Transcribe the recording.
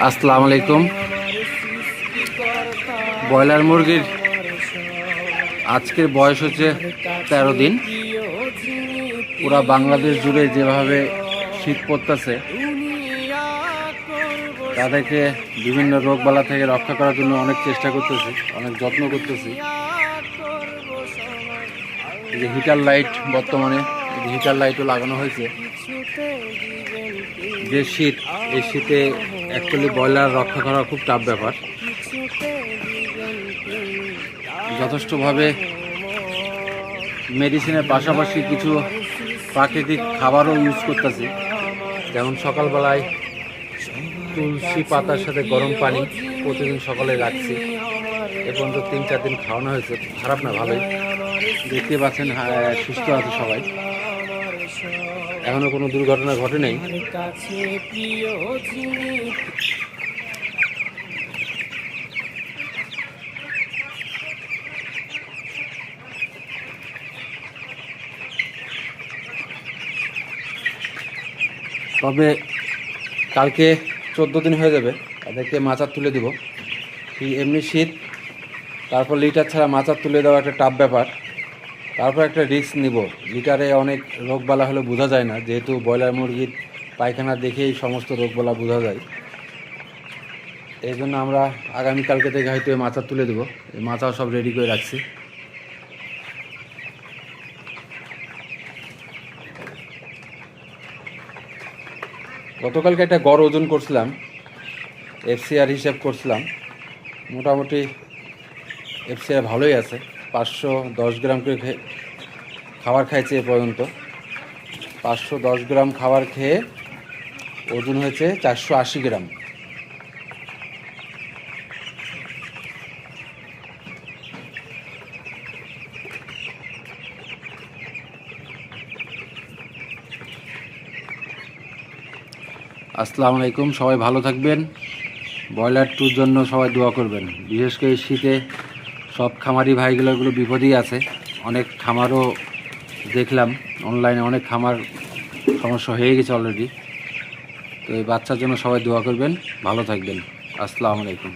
আসসালামু আলাইকুম। ব্রয়লার মুরগির আজকের বয়স হচ্ছে 13 দিন। পুরা বাংলাদেশ জুড়ে যেভাবে শীত পড়তেছে, তাদেরকে বিভিন্ন রোগবালা থেকে রক্ষা করার জন্য অনেক চেষ্টা করতেছি, অনেক যত্ন করতেছি। এই যে হিটার লাইট, বর্তমানে হিটার লাইটও লাগানো হয়েছে। যে শীত, এই শীতে অ্যাকচুয়ালি ব্রয়লার রক্ষা করা খুব টাফ ব্যাপার। যথেষ্টভাবে মেডিসিনের পাশাপাশি কিছু প্রাকৃতিক খাবারও ইউজ করতেছি। যেমন সকালবেলায় তুলসী পাতার সাথে গরম পানি প্রতিদিন সকালে রাখছি। এ পর্যন্ত 3-4 দিন খাওয়ানো হয়েছে, খারাপ না, ভালোই। দেখতে পাচ্ছেন সুস্থ আছে সবাই, এখনো কোনো দুর্ঘটনা ঘটে নাই। তবে কালকে 14 দিন হয়ে যাবে, তাদেরকে মাচার তুলে দেব। এমনি শীত, তারপর লিটার ছাড়া মাচার তুলে দেওয়া একটা টাফ ব্যাপার। তারপর একটা রিস্ক নিব। লিটারে অনেক রোগবালা হলে বোঝা যায় না, যেহেতু ব্রয়লার মুরগির পায়খানা দেখেই সমস্ত রোগবালা বোঝা যায়। এই জন্য আমরা আগামীকালকে থেকে হয়তো মাচা তুলে দেবো। মাচাও সব রেডি করে রাখছি। গতকালকে একটা গড় ওজন করছিলাম, এফসিআর হিসাব করছিলাম। মোটামুটি এফসিআর ভালোই আছে। 510 গ্রাম করে খাবার খাইছে এ পর্যন্ত। 510 গ্রাম খাবার খেয়ে ওজন হয়েছে 480 গ্রাম। আসসালামু আলাইকুম, সবাই ভালো থাকবেন। ব্রয়লার টুর জন্য সবাই দোয়া করবেন। বিশেষ করে শীতে সব খামারি ভাইগুলোগুলো বিপদেই আছে। অনেক খামারও দেখলাম অনলাইনে, অনেক খামার সমস্যা হয়ে গেছে অলরেডি। তো এই বাচ্চার জন্য সবাই দোয়া করবেন, ভালো থাকবেন। আসসালামু আলাইকুম।